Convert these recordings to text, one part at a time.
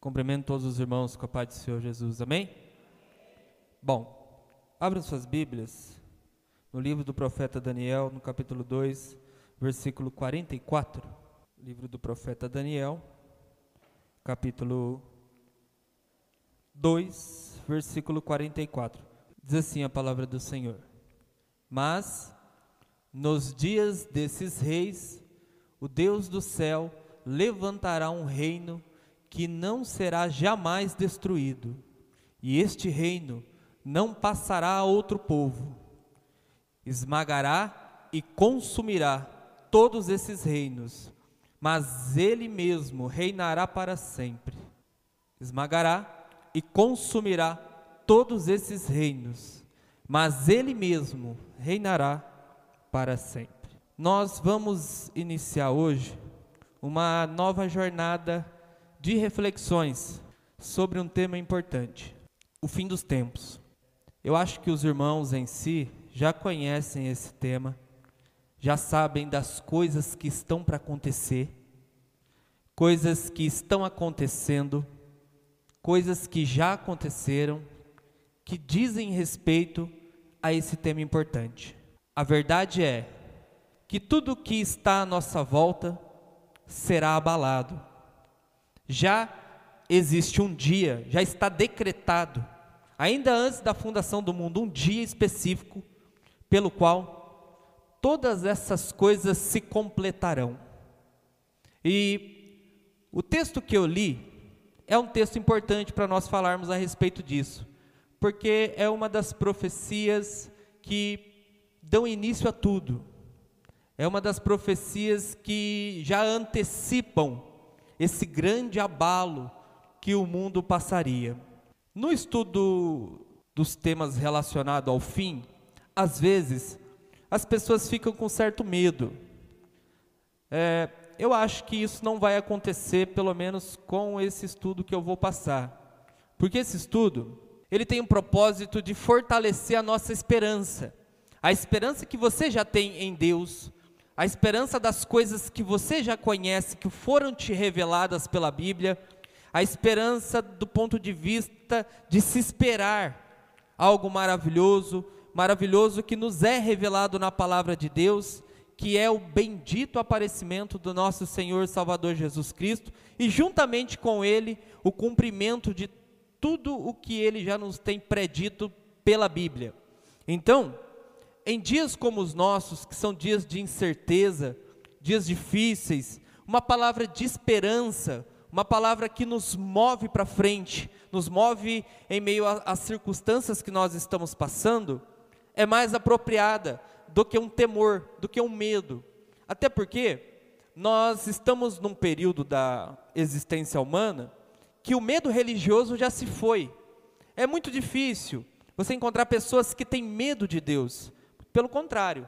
Cumprimento todos os irmãos com a paz do Senhor Jesus, amém? Bom, abram suas Bíblias no livro do profeta Daniel, no capítulo 2, versículo 44. Livro do profeta Daniel, capítulo 2, versículo 44. Diz assim a palavra do Senhor: Mas, nos dias desses reis, o Deus do céu levantará um reino que não será jamais destruído, e este reino não passará a outro povo. Esmagará e consumirá todos esses reinos, mas ele mesmo reinará para sempre. Esmagará e consumirá todos esses reinos, mas ele mesmo reinará para sempre. Nós vamos iniciar hoje uma nova jornada de reflexões sobre um tema importante: o fim dos tempos. Eu acho que os irmãos em si já conhecem esse tema, já sabem das coisas que estão para acontecer, coisas que estão acontecendo, coisas que já aconteceram, que dizem respeito a esse tema importante. A verdade é que tudo que está à nossa volta será abalado. Já existe um dia, já está decretado, ainda antes da fundação do mundo, um dia específico pelo qual todas essas coisas se completarão. E o texto que eu li é um texto importante para nós falarmos a respeito disso, porque é uma das profecias que dão início a tudo. É uma das profecias que já antecipam esse grande abalo que o mundo passaria. No estudo dos temas relacionados ao fim, às vezes as pessoas ficam com certo medo. Eu acho que isso não vai acontecer, pelo menos com esse estudo que eu vou passar, porque esse estudo, ele tem um propósito de fortalecer a nossa esperança, a esperança que você já tem em Deus, a esperança das coisas que você já conhece, que foram te reveladas pela Bíblia, a esperança do ponto de vista de se esperar algo maravilhoso, maravilhoso que nos é revelado na palavra de Deus, que é o bendito aparecimento do nosso Senhor Salvador Jesus Cristo, e juntamente com Ele, o cumprimento de tudo o que Ele já nos tem predito pela Bíblia. Então, em dias como os nossos, que são dias de incerteza, dias difíceis, uma palavra de esperança, uma palavra que nos move para frente, nos move em meio às circunstâncias que nós estamos passando, é mais apropriada do que um temor, do que um medo. Até porque nós estamos num período da existência humana que o medo religioso já se foi. É muito difícil você encontrar pessoas que têm medo de Deus. Pelo contrário,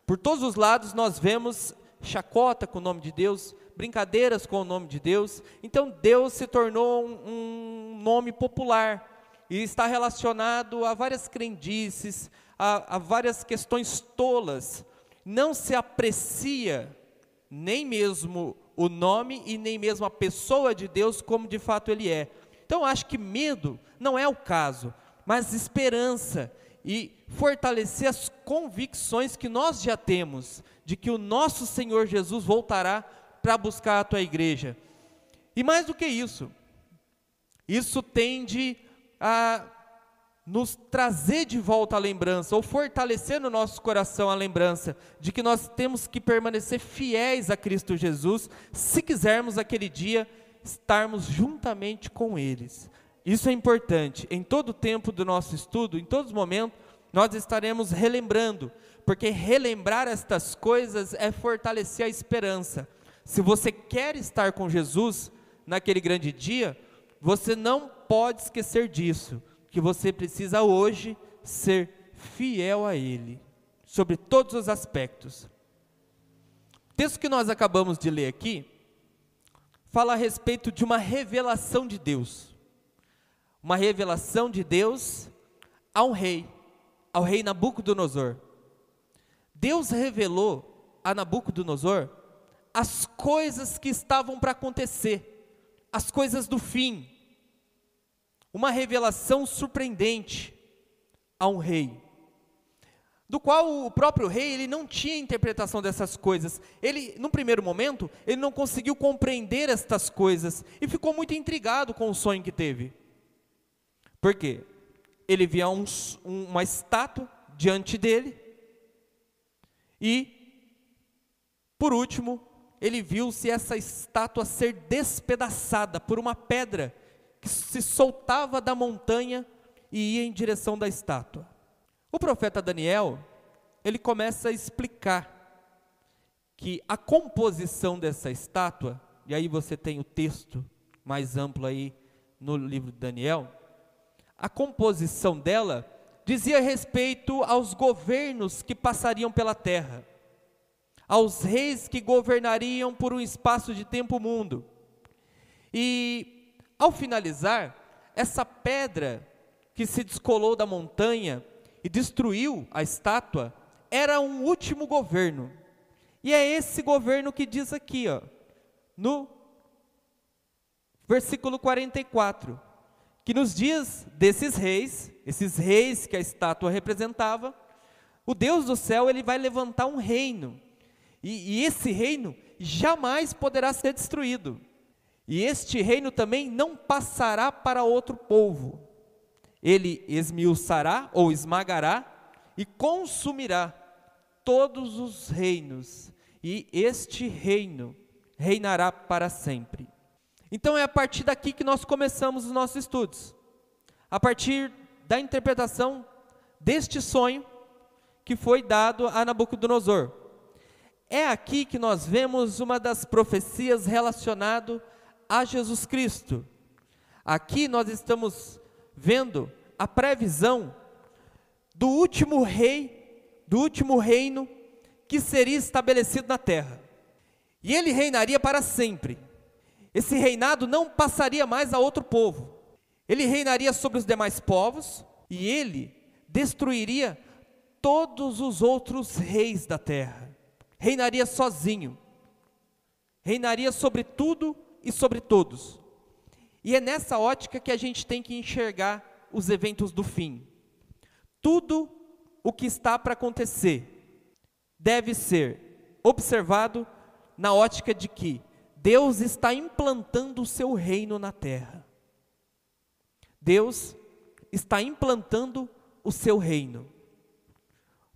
por todos os lados nós vemos chacota com o nome de Deus, brincadeiras com o nome de Deus. Então Deus se tornou um nome popular e está relacionado a várias crendices, a várias questões tolas. Não se aprecia nem mesmo o nome e nem mesmo a pessoa de Deus como de fato Ele é. Então acho que medo não é o caso, mas esperança e fortalecer as convicções que nós já temos, de que o nosso Senhor Jesus voltará para buscar a tua igreja. E mais do que isso, isso tende a nos trazer de volta a lembrança, ou fortalecer no nosso coração a lembrança, de que nós temos que permanecer fiéis a Cristo Jesus, se quisermos aquele dia estarmos juntamente com eles. Isso é importante. Em todo o tempo do nosso estudo, em todos os momentos, nós estaremos relembrando, porque relembrar estas coisas é fortalecer a esperança. Se você quer estar com Jesus naquele grande dia, você não pode esquecer disso, que você precisa hoje ser fiel a Ele, sobre todos os aspectos. O texto que nós acabamos de ler aqui, fala a respeito de uma revelação de Deus. Uma revelação de Deus ao rei Nabucodonosor. Deus revelou a Nabucodonosor as coisas que estavam para acontecer as coisas do fim, uma revelação surpreendente a um rei, do qual o próprio rei ele não tinha interpretação dessas coisas. Ele, no primeiro momento, ele não conseguiu compreender estas coisas e ficou muito intrigado com o sonho que teve. Por quê? Ele via uma estátua diante dele e, por último, ele viu-se essa estátua ser despedaçada por uma pedra que se soltava da montanha e ia em direção da estátua. O profeta Daniel, ele começa a explicar que a composição dessa estátua, e aí você tem o texto mais amplo aí no livro de Daniel, a composição dela dizia respeito aos governos que passariam pela terra, aos reis que governariam por um espaço de tempo mundo. E, ao finalizar, essa pedra que se descolou da montanha e destruiu a estátua, era um último governo. E é esse governo que diz aqui, ó, no versículo 44, que nos dias desses reis, esses reis que a estátua representava, o Deus do céu ele vai levantar um reino, e esse reino jamais poderá ser destruído, e este reino também não passará para outro povo. Ele esmiuçará ou esmagará e consumirá todos os reinos, e este reino reinará para sempre. Então é a partir daqui que nós começamos os nossos estudos, a partir da interpretação deste sonho que foi dado a Nabucodonosor. É aqui que nós vemos uma das profecias relacionado a Jesus Cristo. Aqui nós estamos vendo a previsão do último rei, do último reino que seria estabelecido na terra. E ele reinaria para sempre. Esse reinado não passaria mais a outro povo. Ele reinaria sobre os demais povos e ele destruiria todos os outros reis da terra. Reinaria sozinho. Reinaria sobre tudo e sobre todos. E é nessa ótica que a gente tem que enxergar os eventos do fim. Tudo o que está para acontecer deve ser observado na ótica de que Deus está implantando o seu reino na terra. Deus está implantando o seu reino.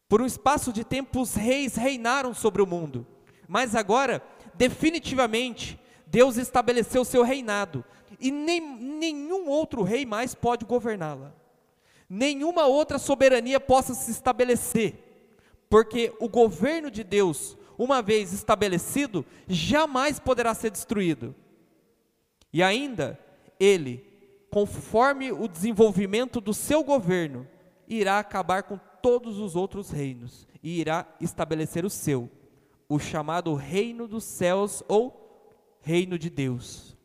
Por um espaço de tempo, os reis reinaram sobre o mundo, mas agora, definitivamente, Deus estabeleceu o seu reinado, e nenhum outro rei mais pode governá-la. Nenhuma outra soberania possa se estabelecer, porque o governo de Deus, uma vez estabelecido, jamais poderá ser destruído. E ainda, ele, conforme o desenvolvimento do seu governo, irá acabar com todos os outros reinos, e irá estabelecer o seu, o chamado reino dos céus, ou reino de Deus.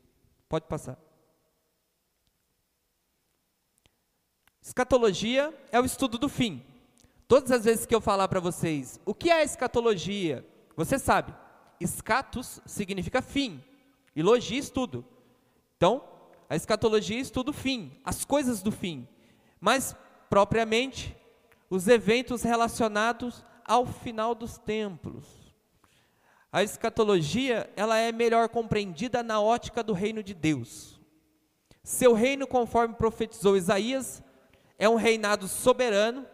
Pode passar. Escatologia é o estudo do fim. Todas as vezes que eu falar para vocês, o que é escatologia? Você sabe, escatos significa fim, e logia estudo. Então, a escatologia estuda o fim, as coisas do fim, mas propriamente os eventos relacionados ao final dos tempos. A escatologia, ela é melhor compreendida na ótica do reino de Deus. Seu reino, conforme profetizou Isaías, é um reinado soberano,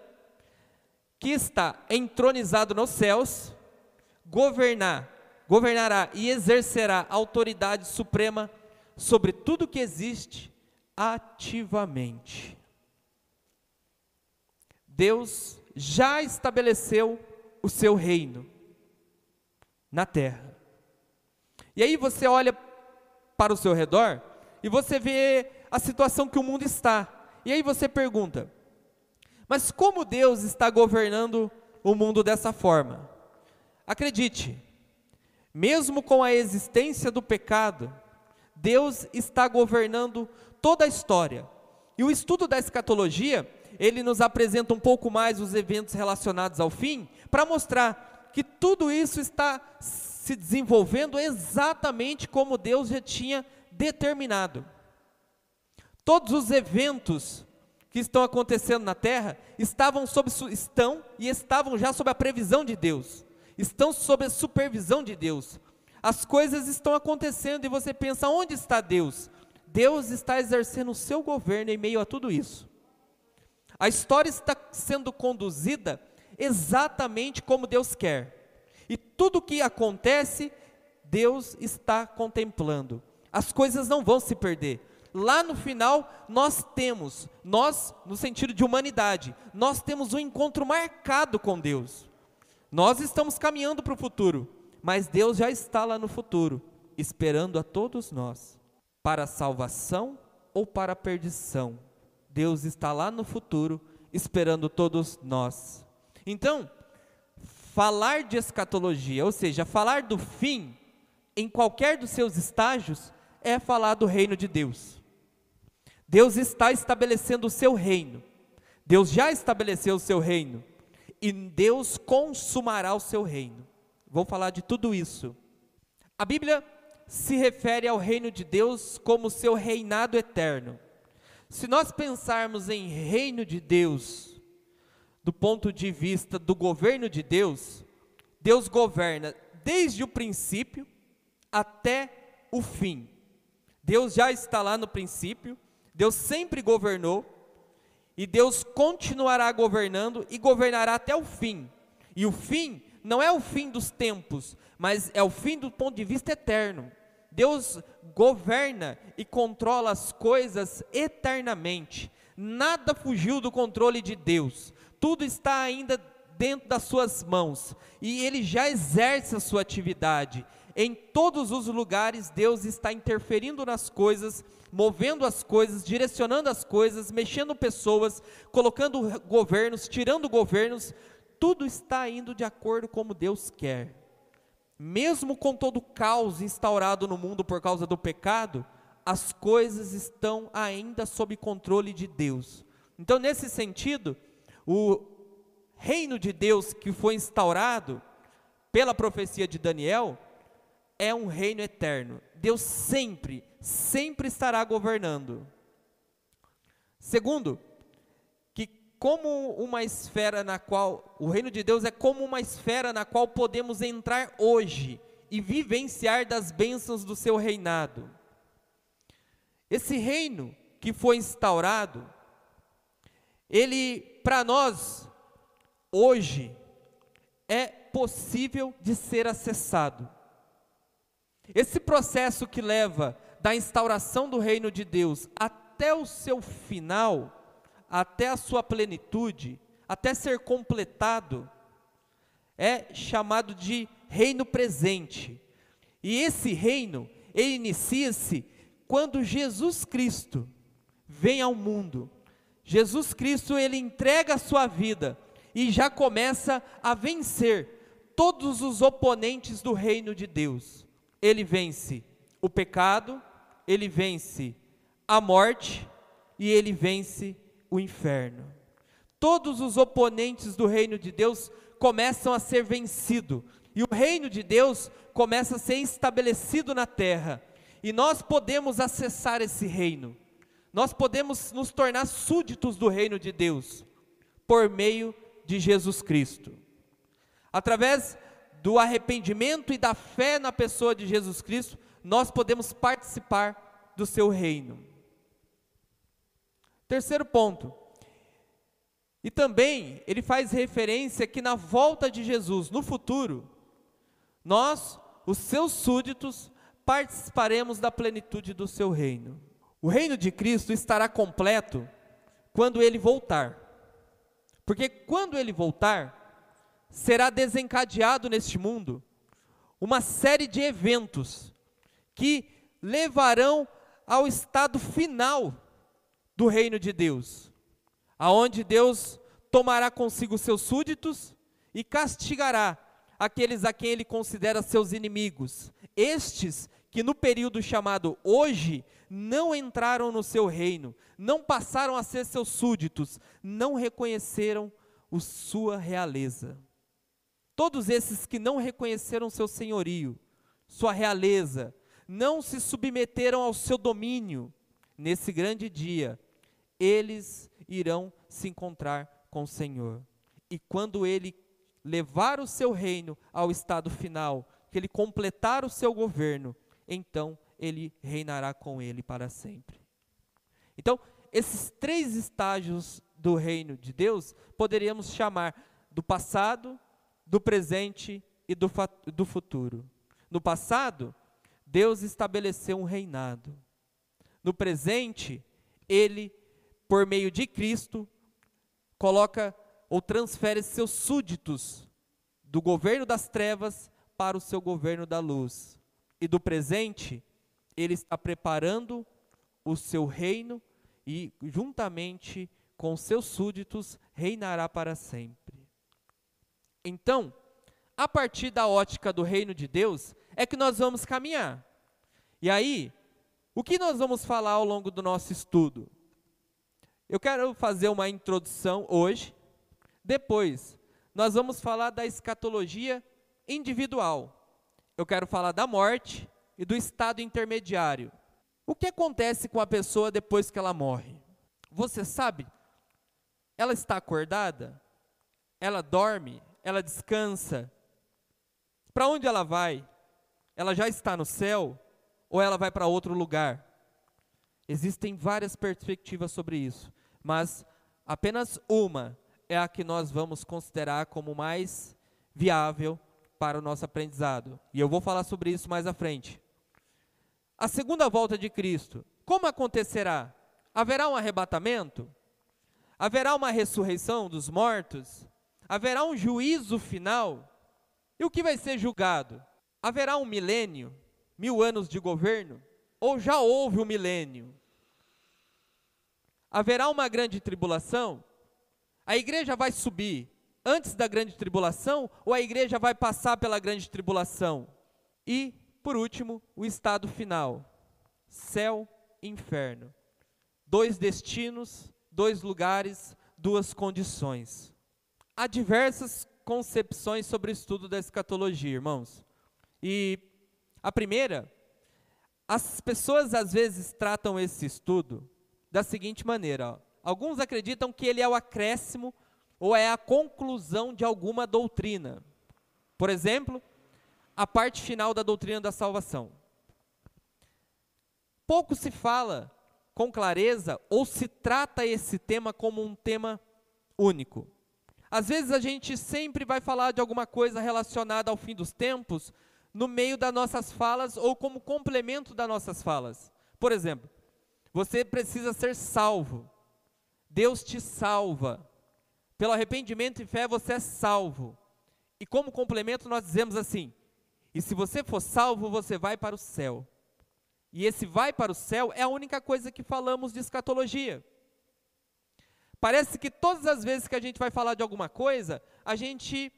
que está entronizado nos céus, governará e exercerá autoridade suprema sobre tudo que existe ativamente. Deus já estabeleceu o seu reino na terra. E aí você olha para o seu redor e você vê a situação que o mundo está. E aí você pergunta, mas como Deus está governando o mundo dessa forma? Acredite, mesmo com a existência do pecado, Deus está governando toda a história. E o estudo da escatologia, ele nos apresenta um pouco mais os eventos relacionados ao fim, para mostrar que tudo isso está se desenvolvendo exatamente como Deus já tinha determinado. Todos os eventos que estão acontecendo na terra estavam já sob a previsão de Deus, estão sob a supervisão de Deus. As coisas estão acontecendo e você pensa, onde está Deus? Deus está exercendo o seu governo em meio a tudo isso. A história está sendo conduzida exatamente como Deus quer. E tudo o que acontece, Deus está contemplando. As coisas não vão se perder. Lá no final, nós, no sentido de humanidade, nós temos um encontro marcado com Deus. Nós estamos caminhando para o futuro, mas Deus já está lá no futuro, esperando a todos nós, para a salvação ou para a perdição. Deus está lá no futuro, esperando todos nós. Então, falar de escatologia, ou seja, falar do fim, em qualquer dos seus estágios, é falar do reino de Deus. Deus está estabelecendo o seu reino. Deus já estabeleceu o seu reino. E Deus consumará o seu reino. Vou falar de tudo isso. A Bíblia se refere ao reino de Deus como seu reinado eterno. Se nós pensarmos em reino de Deus, do ponto de vista do governo de Deus, Deus governa desde o princípio até o fim. Deus já está lá no princípio, Deus sempre governou, e Deus continuará governando e governará até o fim. E o fim não é o fim dos tempos, mas é o fim do ponto de vista eterno. Deus governa e controla as coisas eternamente. Nada fugiu do controle de Deus. Tudo está ainda dentro das suas mãos. E Ele já exerce a sua atividade. Em todos os lugares, Deus está interferindo nas coisas, movendo as coisas, direcionando as coisas, mexendo pessoas, colocando governos, tirando governos. Tudo está indo de acordo como Deus quer. Mesmo com todo o caos instaurado no mundo por causa do pecado, as coisas estão ainda sob controle de Deus. Então, nesse sentido, o reino de Deus que foi instaurado pela profecia de Daniel é um reino eterno. Deus sempre estará governando. Segundo, que como uma esfera na qual, o reino de Deus é como uma esfera na qual podemos entrar hoje e vivenciar das bênçãos do seu reinado. Esse reino que foi instaurado, ele, para nós, hoje, é possível de ser acessado. Esse processo que leva da instauração do reino de Deus até o seu final, até a sua plenitude, até ser completado, é chamado de reino presente. E esse reino, ele inicia-se quando Jesus Cristo vem ao mundo. Jesus Cristo, ele entrega a sua vida e já começa a vencer todos os oponentes do reino de Deus. Ele vence o pecado, ele vence a morte e ele vence o inferno. Todos os oponentes do reino de Deus começam a ser vencidos e o reino de Deus começa a ser estabelecido na terra. E nós podemos acessar esse reino. Nós podemos nos tornar súditos do reino de Deus por meio de Jesus Cristo. Através do arrependimento e da fé na pessoa de Jesus Cristo, nós podemos participar do seu reino. Terceiro ponto, e também ele faz referência que na volta de Jesus, no futuro, nós, os seus súditos, participaremos da plenitude do seu reino. O reino de Cristo estará completo quando ele voltar, porque quando ele voltar, será desencadeado neste mundo uma série de eventos que levarão ao estado final do reino de Deus, aonde Deus tomará consigo seus súditos e castigará aqueles a quem ele considera seus inimigos. Estes que no período chamado hoje não entraram no seu reino, não passaram a ser seus súditos, não reconheceram sua realeza. Todos esses que não reconheceram seu senhorio, sua realeza, não se submeteram ao seu domínio, nesse grande dia, eles irão se encontrar com o Senhor. E quando ele levar o seu reino ao estado final, que ele completar o seu governo, então ele reinará com ele para sempre. Então, esses 3 estágios do reino de Deus, poderíamos chamar do passado, do presente e do futuro. No passado, Deus estabeleceu um reinado. No presente, ele, por meio de Cristo, coloca ou transfere seus súditos do governo das trevas para o seu governo da luz. E do presente, ele está preparando o seu reino e, juntamente com seus súditos, reinará para sempre. Então, a partir da ótica do reino de Deus, é que nós vamos caminhar. E aí, o que nós vamos falar ao longo do nosso estudo? Eu quero fazer uma introdução hoje. Depois, nós vamos falar da escatologia individual. Eu quero falar da morte e do estado intermediário. O que acontece com a pessoa depois que ela morre? Você sabe? Ela está acordada? Ela dorme? Ela descansa? Para onde ela vai? Ela já está no céu? Ou ela vai para outro lugar? Existem várias perspectivas sobre isso, mas apenas uma é a que nós vamos considerar como mais viável para o nosso aprendizado. E eu vou falar sobre isso mais à frente. A segunda volta de Cristo, como acontecerá? Haverá um arrebatamento? Haverá uma ressurreição dos mortos? Haverá um juízo final? E o que vai ser julgado? Haverá um milênio? 1000 anos de governo? Ou já houve um milênio? Haverá uma grande tribulação? A igreja vai subir antes da grande tribulação ou a igreja vai passar pela grande tribulação? E, por último, o estado final: céu e inferno. 2 destinos, 2 lugares, 2 condições. Há diversas concepções sobre o estudo da escatologia, irmãos. E a primeira, as pessoas às vezes tratam esse estudo da seguinte maneira, ó. Alguns acreditam que ele é o acréscimo ou é a conclusão de alguma doutrina. Por exemplo, a parte final da doutrina da salvação. Pouco se fala com clareza ou se trata esse tema como um tema único. Às vezes a gente sempre vai falar de alguma coisa relacionada ao fim dos tempos no meio das nossas falas ou como complemento das nossas falas. Por exemplo, você precisa ser salvo. Deus te salva. Pelo arrependimento e fé você é salvo. E como complemento nós dizemos assim: e se você for salvo, você vai para o céu. E esse vai para o céu é a única coisa que falamos de escatologia. Parece que todas as vezes que a gente vai falar de alguma coisa, a gente,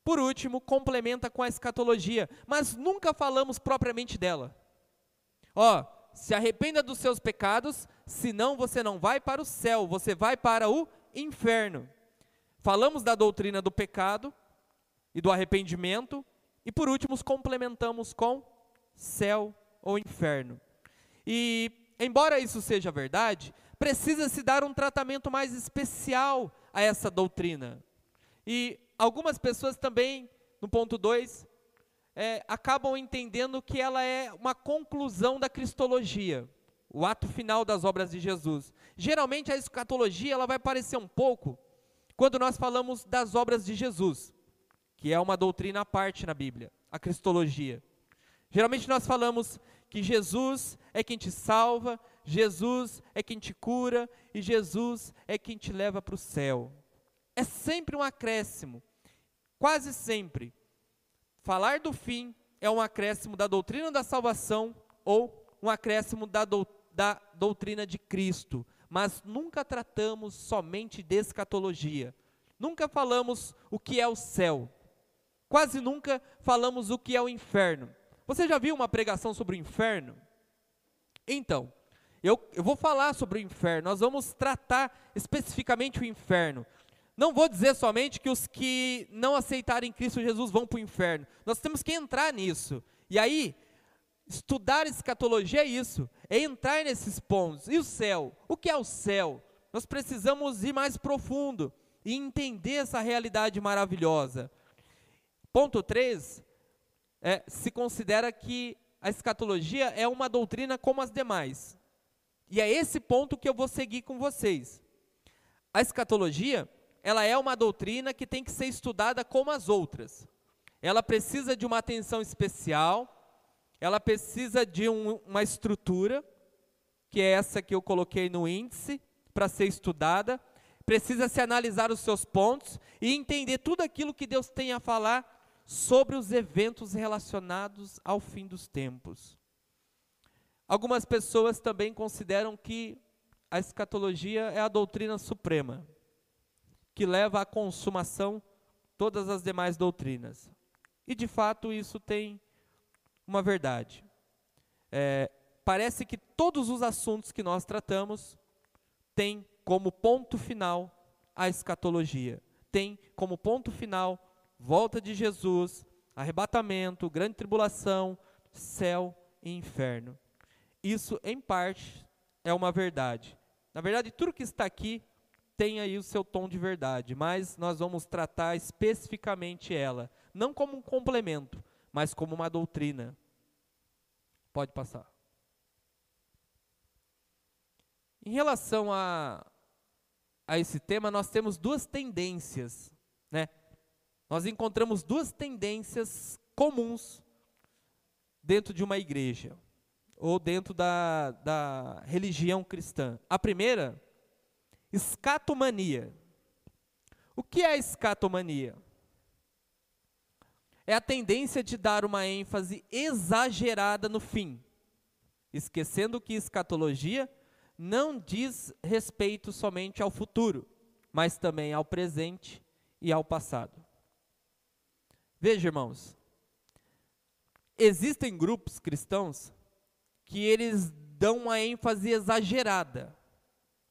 por último, complementa com a escatologia, mas nunca falamos propriamente dela. Ó, se arrependa dos seus pecados, senão você não vai para o céu, você vai para o inferno. Falamos da doutrina do pecado e do arrependimento, e por último complementamos com céu ou inferno. E, embora isso seja verdade, precisa se dar um tratamento mais especial a essa doutrina. E algumas pessoas também, no ponto 2, acabam entendendo que ela é uma conclusão da cristologia, o ato final das obras de Jesus. Geralmente a escatologia ela vai aparecer um pouco quando nós falamos das obras de Jesus, que é uma doutrina à parte na Bíblia, a cristologia. Geralmente nós falamos que Jesus é quem te salva, Jesus é quem te cura e Jesus é quem te leva para o céu. É sempre um acréscimo, quase sempre. Falar do fim é um acréscimo da doutrina da salvação ou um acréscimo da doutrina de Cristo, mas nunca tratamos somente de escatologia. Nunca falamos o que é o céu. Quase nunca falamos o que é o inferno. Você já viu uma pregação sobre o inferno? Então, eu vou falar sobre o inferno, nós vamos tratar especificamente o inferno. Não vou dizer somente que os que não aceitarem Cristo Jesus vão para o inferno. Nós temos que entrar nisso. E aí, Estudar escatologia é isso, é entrar nesses pontos. E o céu? O que é o céu? Nós precisamos ir mais profundo e entender essa realidade maravilhosa. Ponto 3, se considera que a escatologia é uma doutrina como as demais. E é esse ponto que eu vou seguir com vocês. A escatologia, ela é uma doutrina que tem que ser estudada como as outras. Ela precisa de uma atenção especial, ela precisa de uma estrutura, que é essa que eu coloquei no índice, para ser estudada. Precisa se analisar os seus pontos e entender tudo aquilo que Deus tem a falar sobre os eventos relacionados ao fim dos tempos. Algumas pessoas também consideram que a escatologia é a doutrina suprema, que leva à consumação todas as demais doutrinas. E de fato isso tem uma verdade. Parece que todos os assuntos que nós tratamos têm como ponto final a escatologia. Tem como ponto final volta de Jesus, arrebatamento, grande tribulação, céu e inferno. Isso, em parte, é uma verdade. Na verdade, tudo que está aqui tem aí o seu tom de verdade, mas nós vamos tratar especificamente ela, não como um complemento, mas como uma doutrina. Pode passar. Em relação a esse tema, nós temos duas tendências, né? Nós encontramos duas tendências comuns dentro de uma igreja, ou dentro da religião cristã. A primeira, escatomania. O que é escatomania? É a tendência de dar uma ênfase exagerada no fim, esquecendo que escatologia não diz respeito somente ao futuro, mas também ao presente e ao passado. Veja, irmãos, existem grupos cristãos que eles dão uma ênfase exagerada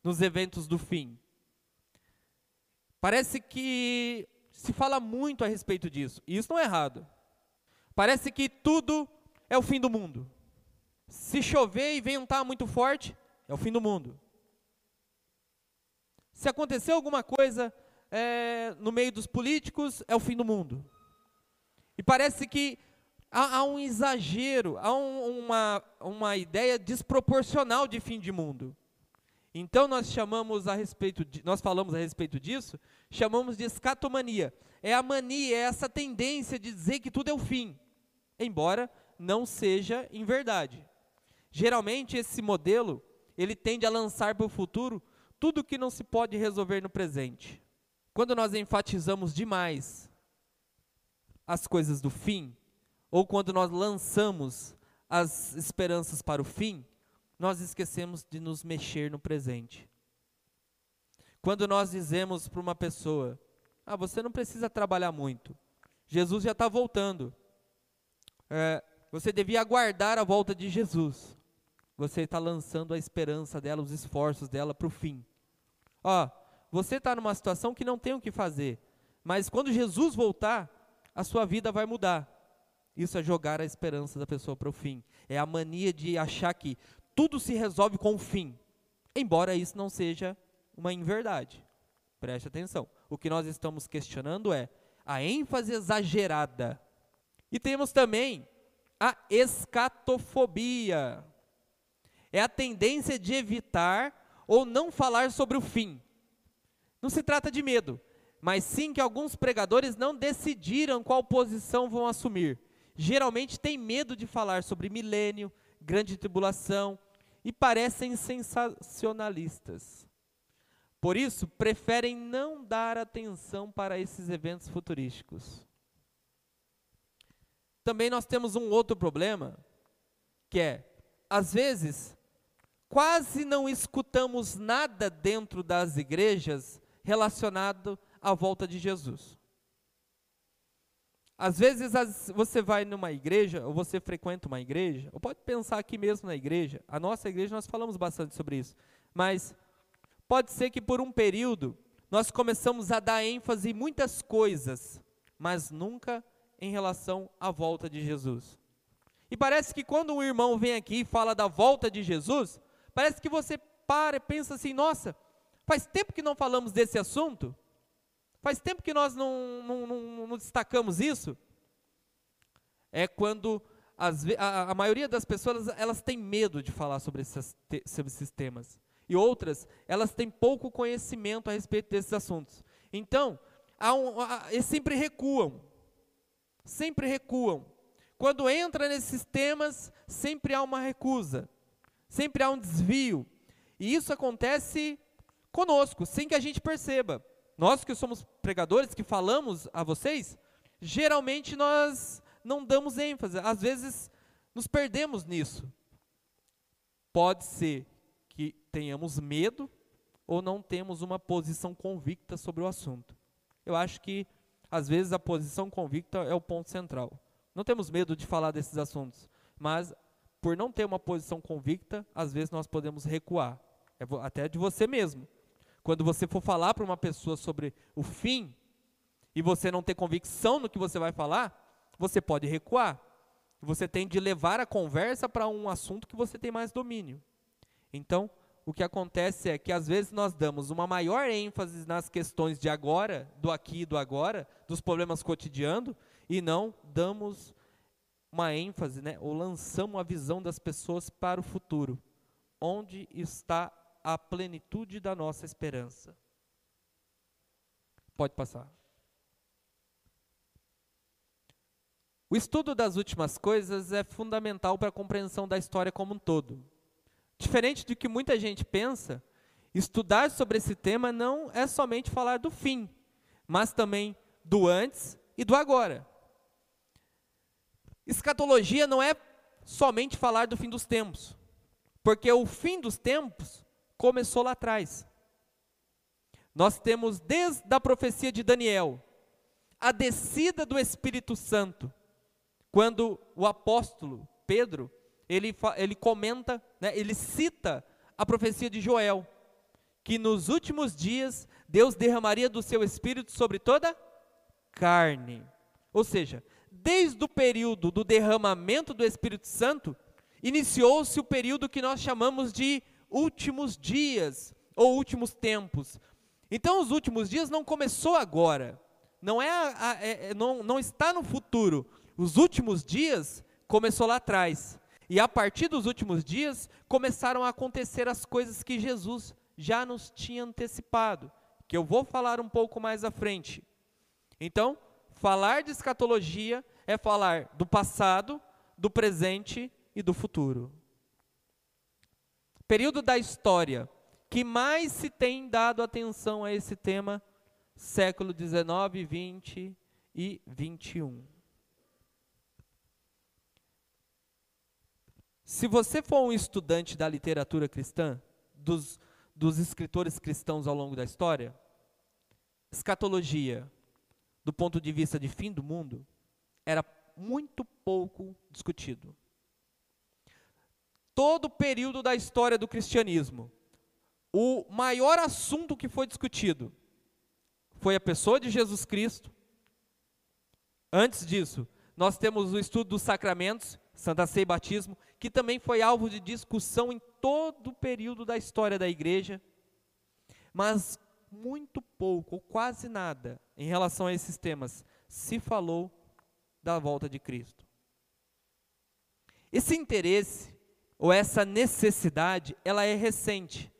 nos eventos do fim. Parece que se fala muito a respeito disso, e isso não é errado. Parece que tudo é o fim do mundo. Se chover e ventar muito forte, é o fim do mundo. Se acontecer alguma coisa no meio dos políticos, é o fim do mundo. E parece que há um exagero, há uma ideia desproporcional de fim de mundo. Então nós falamos a respeito disso, chamamos de escatomania. É a mania, é essa tendência de dizer que tudo é o fim, embora não seja em verdade. Geralmente esse modelo, ele tende a lançar para o futuro tudo que não se pode resolver no presente. Quando nós enfatizamos demais as coisas do fim, ou quando nós lançamos as esperanças para o fim, nós esquecemos de nos mexer no presente. Quando nós dizemos para uma pessoa, você não precisa trabalhar muito, Jesus já está voltando, você devia aguardar a volta de Jesus, você está lançando a esperança dela, os esforços dela para o fim. Você está numa situação que não tem o que fazer, mas quando Jesus voltar, a sua vida vai mudar. Isso é jogar a esperança da pessoa para o fim. É a mania de achar que tudo se resolve com o fim, embora isso não seja uma inverdade. Preste atenção. O que nós estamos questionando é a ênfase exagerada. E temos também a escatofobia. É a tendência de evitar ou não falar sobre o fim. Não se trata de medo, mas sim que alguns pregadores não decidiram qual posição vão assumir. Geralmente têm medo de falar sobre milênio, grande tribulação, e parecem sensacionalistas. Por isso, preferem não dar atenção para esses eventos futurísticos. Também nós temos um outro problema, que é, às vezes, quase não escutamos nada dentro das igrejas relacionado à volta de Jesus. Às vezes você vai numa igreja, ou você frequenta uma igreja, ou pode pensar aqui mesmo na igreja, a nossa igreja nós falamos bastante sobre isso, mas pode ser que por um período nós começamos a dar ênfase em muitas coisas, mas nunca em relação à volta de Jesus. E parece que quando um irmão vem aqui e fala da volta de Jesus, parece que você para e pensa assim, nossa, faz tempo que não falamos desse assunto? Faz tempo que nós não destacamos isso? É quando a maioria das pessoas, elas têm medo de falar sobre esses temas. E outras, elas têm pouco conhecimento a respeito desses assuntos. Então, eles sempre recuam. Sempre recuam. Quando entra nesses temas, sempre há uma recusa. Sempre há um desvio. E isso acontece conosco, sem que a gente perceba. Nós que somos pregadores, que falamos a vocês, geralmente nós não damos ênfase. Às vezes, nos perdemos nisso. Pode ser que tenhamos medo ou não temos uma posição convicta sobre o assunto. Eu acho que, às vezes, a posição convicta é o ponto central. Não temos medo de falar desses assuntos, mas, por não ter uma posição convicta, às vezes nós podemos recuar, até de você mesmo. Quando você for falar para uma pessoa sobre o fim, e você não ter convicção no que você vai falar, você pode recuar. Você tem de levar a conversa para um assunto que você tem mais domínio. Então, o que acontece é que às vezes nós damos uma maior ênfase nas questões de agora, do aqui e do agora, dos problemas cotidianos, e não damos uma ênfase, ou lançamos a visão das pessoas para o futuro, onde está a plenitude da nossa esperança. Pode passar. O estudo das últimas coisas é fundamental para a compreensão da história como um todo. Diferente do que muita gente pensa, estudar sobre esse tema não é somente falar do fim, mas também do antes e do agora. Escatologia não é somente falar do fim dos tempos, porque o fim dos tempos começou lá atrás. Nós temos desde a profecia de Daniel, a descida do Espírito Santo, quando o apóstolo Pedro, ele comenta, ele cita a profecia de Joel, que nos últimos dias Deus derramaria do seu Espírito sobre toda carne. Ou seja, desde o período do derramamento do Espírito Santo, iniciou-se o período que nós chamamos de últimos dias, ou últimos tempos. Então os últimos dias não começou agora, não está no futuro. Os últimos dias começou lá atrás. E a partir dos últimos dias, começaram a acontecer as coisas que Jesus já nos tinha antecipado, que eu vou falar um pouco mais à frente. Então, falar de escatologia é falar do passado, do presente e do futuro. Período da história que mais se tem dado atenção a esse tema, século 19, 20 e 21. Se você for um estudante da literatura cristã, dos escritores cristãos ao longo da história, escatologia, do ponto de vista de fim do mundo, era muito pouco discutido. Todo o período da história do cristianismo, o maior assunto que foi discutido foi a pessoa de Jesus Cristo. Antes disso, nós temos o estudo dos sacramentos, Santa Ceia e Batismo, que também foi alvo de discussão em todo o período da história da igreja, mas muito pouco, ou quase nada, em relação a esses temas, se falou da volta de Cristo. Esse interesse, ou essa necessidade, ela é recente.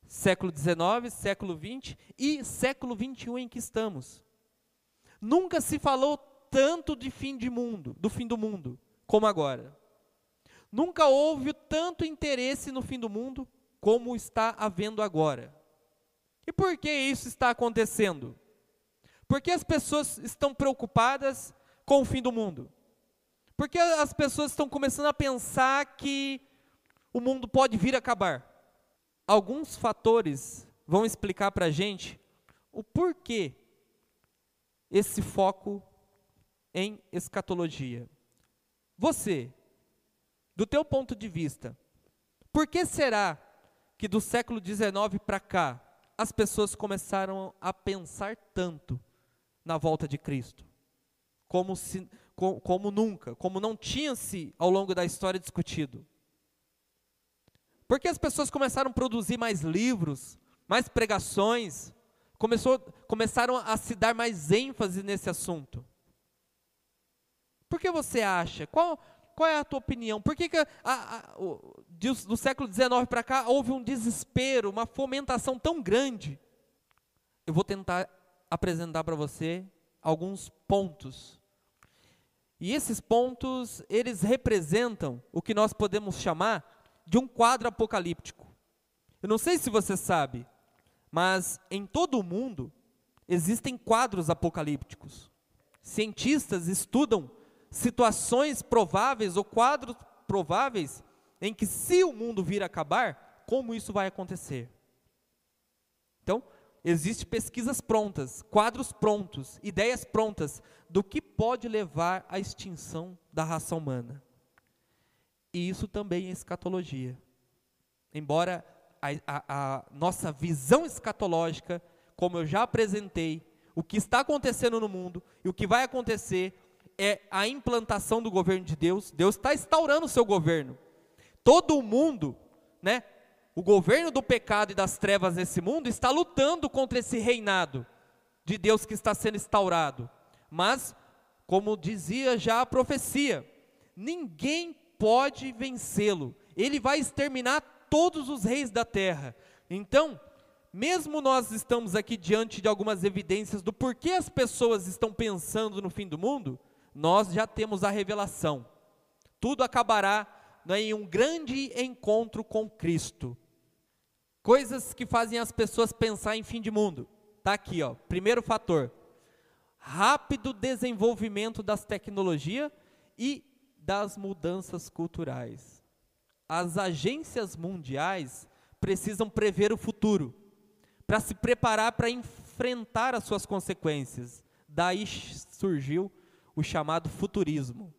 Século XIX, século XX e século XXI em que estamos. Nunca se falou tanto de fim de mundo, do fim do mundo, como agora. Nunca houve tanto interesse no fim do mundo como está havendo agora. E por que isso está acontecendo? Porque as pessoas estão preocupadas com o fim do mundo. Porque as pessoas estão começando a pensar que o mundo pode vir a acabar. Alguns fatores vão explicar para a gente o porquê esse foco em escatologia. Você, do teu ponto de vista, por que será que do século XIX para cá as pessoas começaram a pensar tanto na volta de Cristo? como nunca, como não tinha se ao longo da história discutido. Porque as pessoas começaram a produzir mais livros, mais pregações, começaram a se dar mais ênfase nesse assunto. Por que você acha? Qual é a tua opinião? Por que do século XIX para cá houve um desespero, uma fomentação tão grande? Eu vou tentar apresentar para você alguns pontos. E esses pontos, eles representam o que nós podemos chamar de um quadro apocalíptico. Eu não sei se você sabe, mas em todo o mundo existem quadros apocalípticos. Cientistas estudam situações prováveis ou quadros prováveis em que, se o mundo vir a acabar, como isso vai acontecer. Então, existem pesquisas prontas, quadros prontos, ideias prontas do que pode levar à extinção da raça humana. E isso também é escatologia. Embora a nossa visão escatológica, como eu já apresentei, o que está acontecendo no mundo e o que vai acontecer é a implantação do governo de Deus. Deus está instaurando o seu governo. Todo o mundo, né, o governo do pecado e das trevas nesse mundo está lutando contra esse reinado de Deus que está sendo instaurado. Mas, como dizia já a profecia, ninguém pode vencê-lo. Ele vai exterminar todos os reis da terra. Então, mesmo nós estamos aqui diante de algumas evidências do porquê as pessoas estão pensando no fim do mundo, nós já temos a revelação. Tudo acabará, né, em um grande encontro com Cristo. Coisas que fazem as pessoas pensar em fim de mundo. Está aqui, ó. Primeiro fator: rápido desenvolvimento das tecnologias e das mudanças culturais. As agências mundiais precisam prever o futuro, para se preparar para enfrentar as suas consequências. Daí surgiu o chamado futurismo.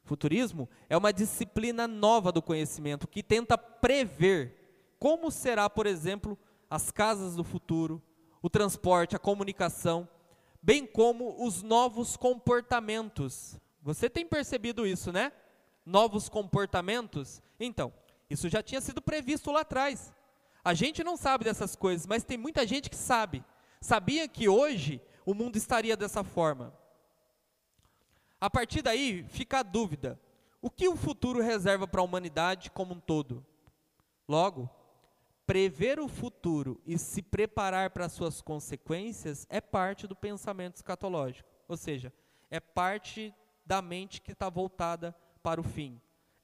Futurismo é uma disciplina nova do conhecimento que tenta prever como será, por exemplo, as casas do futuro, o transporte, a comunicação, bem como os novos comportamentos. Você tem percebido isso, né? Novos comportamentos? Então, isso já tinha sido previsto lá atrás. A gente não sabe dessas coisas, mas tem muita gente que sabe. Sabia que hoje o mundo estaria dessa forma. A partir daí, fica a dúvida: o que o futuro reserva para a humanidade como um todo? Logo, prever o futuro e se preparar para as suas consequências é parte do pensamento escatológico. Ou seja, é parte da mente que está voltada para o fim.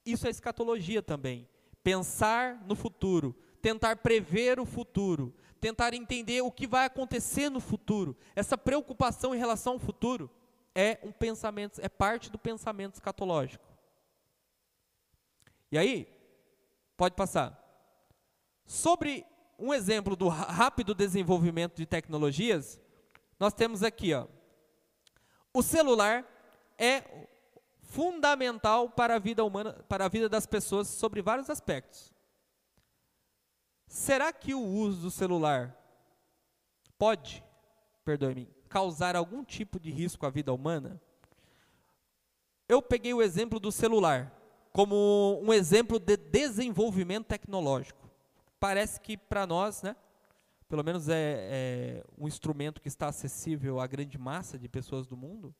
Isso é escatologia também. Pensar no futuro, tentar prever o futuro, tentar entender o que vai acontecer no futuro. Essa preocupação em relação ao futuro é um pensamento, é parte do pensamento escatológico. E aí, pode passar. Sobre um exemplo do rápido desenvolvimento de tecnologias, nós temos aqui, ó, o celular é fundamental para a vida humana, para a vida das pessoas sobre vários aspectos. Será que o uso do celular pode, perdoe-me, causar algum tipo de risco à vida humana? Eu peguei o exemplo do celular como um exemplo de desenvolvimento tecnológico. Parece que para nós, né, pelo menos é um instrumento que está acessível à grande massa de pessoas do mundo,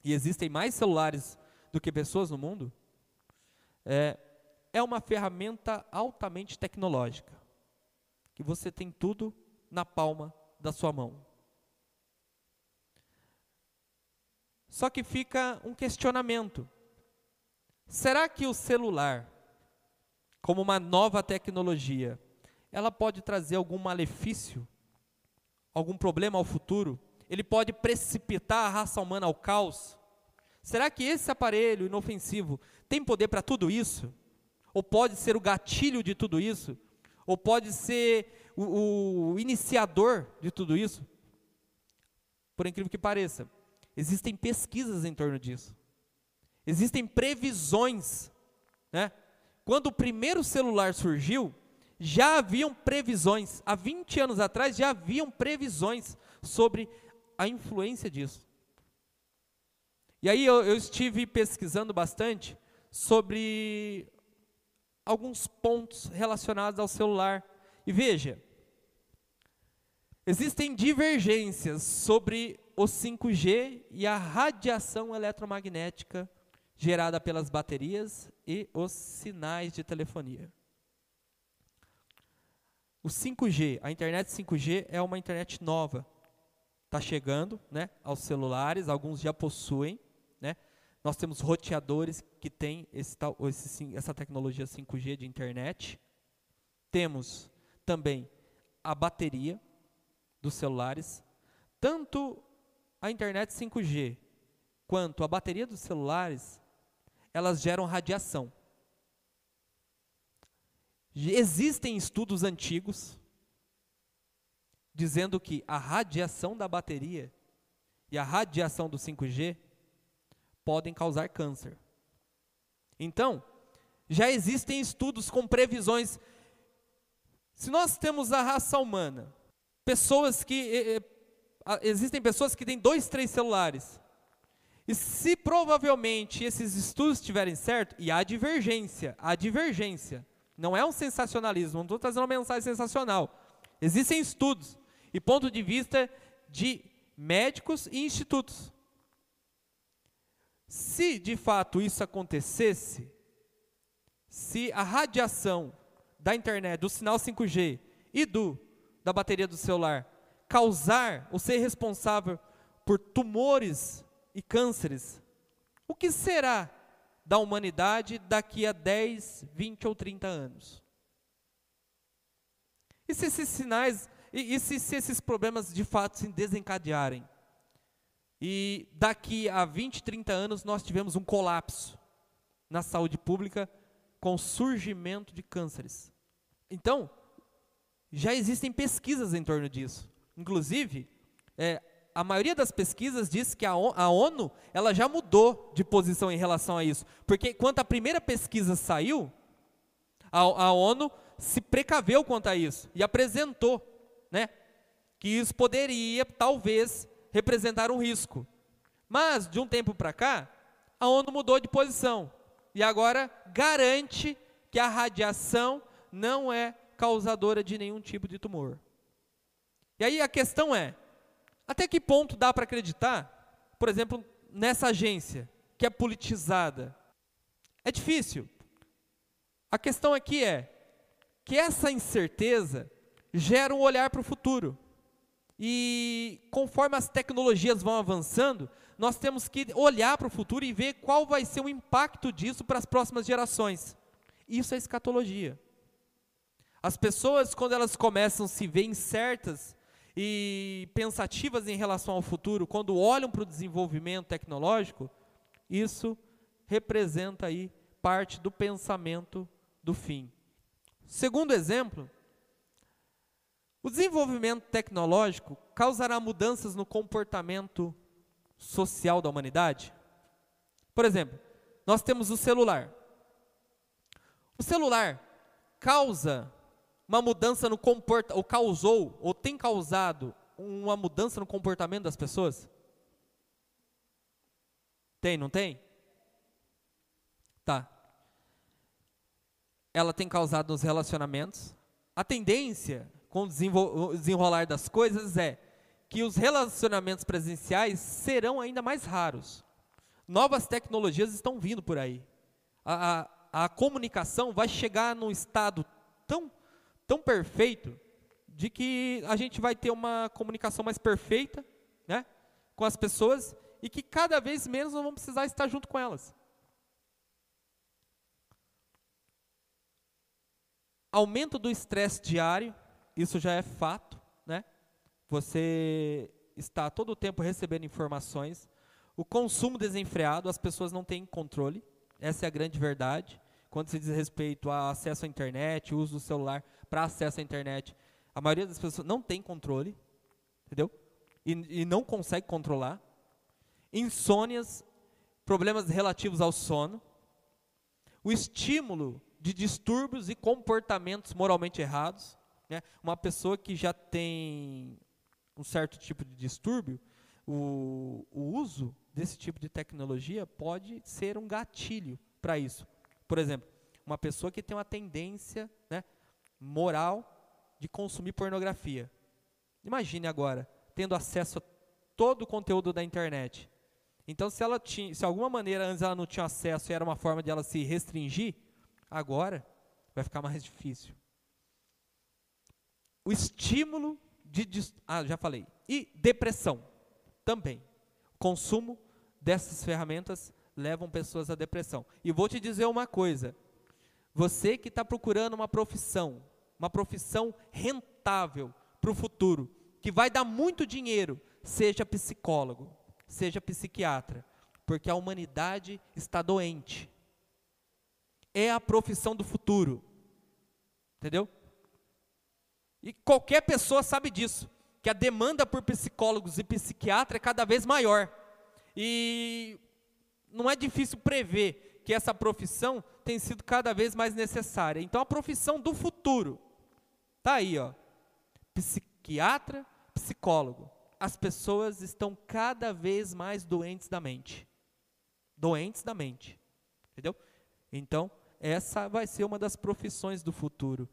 e existem mais celulares do que pessoas no mundo, é uma ferramenta altamente tecnológica, que você tem tudo na palma da sua mão. Só que fica um questionamento: será que o celular, como uma nova tecnologia, ela pode trazer algum malefício, algum problema ao futuro? Ele pode precipitar a raça humana ao caos? Será que esse aparelho inofensivo tem poder para tudo isso? Ou pode ser o gatilho de tudo isso? Ou pode ser o iniciador de tudo isso? Por incrível que pareça, existem pesquisas em torno disso. Existem previsões, né? Quando o primeiro celular surgiu, já haviam previsões. Há 20 anos atrás já haviam previsões sobre a influência disso. E aí eu estive pesquisando bastante sobre alguns pontos relacionados ao celular. E veja, existem divergências sobre o 5G e a radiação eletromagnética gerada pelas baterias e os sinais de telefonia. O 5G, a internet 5G é uma internet nova. Está chegando, né, aos celulares, alguns já possuem, né? Nós temos roteadores que têm essa tecnologia 5G de internet. Temos também a bateria dos celulares. Tanto a internet 5G quanto a bateria dos celulares, elas geram radiação. Existem estudos antigos dizendo que a radiação da bateria e a radiação do 5G podem causar câncer. Então, já existem estudos com previsões. Se nós temos a raça humana, existem pessoas que têm 2, 3 celulares, e se provavelmente esses estudos estiverem certos, e há divergência, não é um sensacionalismo, não estou trazendo uma mensagem sensacional. Existem estudos e ponto de vista de médicos e institutos. Se de fato isso acontecesse, se a radiação da internet, do sinal 5G e da bateria do celular causar ou ser responsável por tumores e cânceres, o que será da humanidade daqui a 10, 20 ou 30 anos? E se esses sinais, se esses problemas de fato se desencadearem? E daqui a 20, 30 anos nós tivemos um colapso na saúde pública com o surgimento de cânceres. Então, já existem pesquisas em torno disso. Inclusive, a maioria das pesquisas diz que a ONU ela já mudou de posição em relação a isso. Porque quando a primeira pesquisa saiu, a ONU se precaveu quanto a isso e apresentou, né, que isso poderia, talvez, representar um risco. Mas, de um tempo para cá, a ONU mudou de posição e agora garante que a radiação não é causadora de nenhum tipo de tumor. E aí a questão é, até que ponto dá para acreditar, por exemplo, nessa agência, que é politizada? É difícil. A questão aqui é que essa incerteza gera um olhar para o futuro. E conforme as tecnologias vão avançando, nós temos que olhar para o futuro e ver qual vai ser o impacto disso para as próximas gerações. Isso é escatologia. As pessoas, quando elas começam a se ver incertas e pensativas em relação ao futuro, quando olham para o desenvolvimento tecnológico, isso representa aí parte do pensamento do fim. Segundo exemplo, o desenvolvimento tecnológico causará mudanças no comportamento social da humanidade? Por exemplo, nós temos o celular. O celular causa uma mudança no comportamento, ou causou, ou tem causado uma mudança no comportamento das pessoas? Tem, não tem? Tá. Ela tem causado nos relacionamentos. A tendência com o desenrolar das coisas é que os relacionamentos presenciais serão ainda mais raros. Novas tecnologias estão vindo por aí. A comunicação vai chegar num estado tão perfeito de que a gente vai ter uma comunicação mais perfeita, né, com as pessoas e que cada vez menos nós vamos precisar estar junto com elas. Aumento do estresse diário, isso já é fato, né? Você está todo o tempo recebendo informações. O consumo desenfreado, as pessoas não têm controle, essa é a grande verdade. Quando se diz respeito ao acesso à internet, o uso do celular para acesso à internet, a maioria das pessoas não tem controle, entendeu? E não consegue controlar. Insônias, problemas relativos ao sono, o estímulo de distúrbios e comportamentos moralmente errados, né? Uma pessoa que já tem um certo tipo de distúrbio, o uso desse tipo de tecnologia pode ser um gatilho para isso. Por exemplo, uma pessoa que tem uma tendência, né, moral de consumir pornografia. Imagine agora, tendo acesso a todo o conteúdo da internet. Então, se alguma maneira antes ela não tinha acesso e era uma forma de ela se restringir, agora vai ficar mais difícil. O estímulo já falei. E depressão também. O consumo dessas ferramentas levam pessoas à depressão. E vou te dizer uma coisa. Você que está procurando uma profissão rentável para o futuro, que vai dar muito dinheiro, seja psicólogo, seja psiquiatra, porque a humanidade está doente. É a profissão do futuro. Entendeu? E qualquer pessoa sabe disso, que a demanda por psicólogos e psiquiatras é cada vez maior. E não é difícil prever que essa profissão tem sido cada vez mais necessária. Então a profissão do futuro está aí, ó. Psiquiatra, psicólogo. As pessoas estão cada vez mais doentes da mente. Doentes da mente. Entendeu? Então, essa vai ser uma das profissões do futuro.